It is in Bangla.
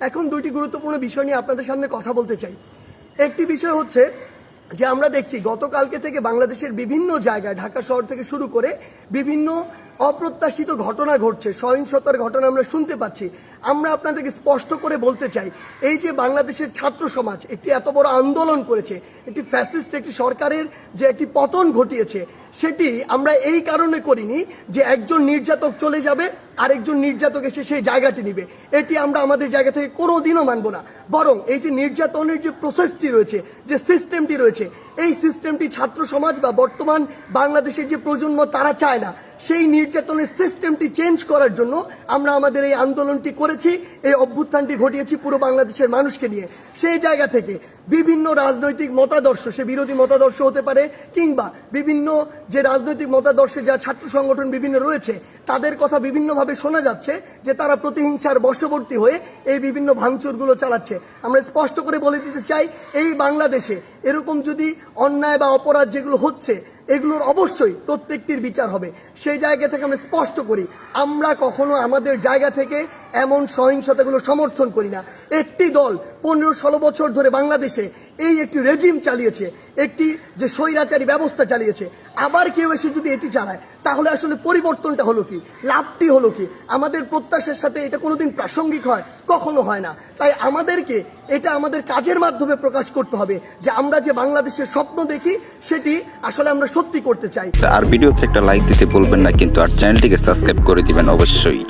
এখন দুইটি গুরুত্বপূর্ণ বিষয় নিয়ে আপনাদের সামনে কথা বলতে চাই। একটি বিষয় হচ্ছে যে আমরা দেখছি গতকালকে থেকে বাংলাদেশের বিভিন্ন জায়গায় ঢাকা শহর থেকে শুরু করে বিভিন্ন অপ্রত্যাশিত ঘটনা ঘটছে, সহিংসতার ঘটনা আমরা শুনতে পাচ্ছি। আমরা আপনাদেরকে স্পষ্ট করে বলতে চাই, এই যে বাংলাদেশের ছাত্র সমাজ একটি এত বড় আন্দোলন করেছে, একটি ফ্যাসিস্ট একটি সরকারের যে একটি পতন ঘটিয়েছে, সেটি আমরা এই কারণে করিনি যে একজন নির্যাতক চলে যাবে আরেকজন নির্যাতক এসে সেই জায়গাটি নিবে। এটি আমরা আমাদের জায়গা থেকে কোনোদিনও মানব না। বরং এই যে নির্যাতনের যে প্রসেসটি রয়েছে, যে সিস্টেমটি রয়েছে, এই সিস্টেমটি ছাত্র সমাজ বা বর্তমান বাংলাদেশের যে প্রজন্ম তারা চায় না। সেই নির্যাতনের সিস্টেমটি চেঞ্জ করার জন্য আমরা আমাদের এই আন্দোলনটি করেছি, এই অভ্যুত্থানটি ঘটিয়েছি পুরো বাংলাদেশের মানুষকে নিয়ে। সেই জায়গা থেকে বিভিন্ন রাজনৈতিক মতাদর্শ, সে বিরোধী মতাদর্শ হতে পারে কিংবা বিভিন্ন যে রাজনৈতিক মতাদর্শে যা ছাত্র সংগঠন বিভিন্ন রয়েছে, তাদের কথা বিভিন্নভাবে শোনা যাচ্ছে যে তারা প্রতিহিংসার বশবর্তী হয়ে এই বিভিন্ন ভাঙচুরগুলো চালাচ্ছে। আমরা স্পষ্ট করে বলে দিতে চাই, এই বাংলাদেশে এরকম যদি অন্যায় বা অপরাধ যেগুলো হচ্ছে এগুলোর অবশ্যই প্রত্যেকটির বিচার হবে। সেই জায়গা থেকে আমরা স্পষ্ট করি, আমরা কখনো আমাদের জায়গা থেকে এমন সহিংসতাগুলো সমর্থন করি না। একটি দল 15-16 বছর ধরে বাংলাদেশে এই একটি রেজিম চালিয়েছে, একটি যে স্বৈরাচারী ব্যবস্থা চালিয়েছে, আবার কেউ এসে যদি এটি চালায় তাহলে আসলে পরিবর্তনটা হলো কি, লাভটি হলো কি? আমাদের প্রত্যাশার সাথে এটা কোনোদিন প্রাসঙ্গিক হয়? কখনো হয় না। তাই আমাদেরকে এটা আমাদের কাজের মাধ্যমে প্রকাশ করতে হবে যে আমরা যে বাংলাদেশের স্বপ্ন দেখি সেটি আসলে আমরা সত্যি করতে চাই। আর ভিডিওতে একটা লাইক দিতে ভুলবেন না কিন্তু, আর চ্যানেলটিকে সাবস্ক্রাইব করে দিবেন অবশ্যই।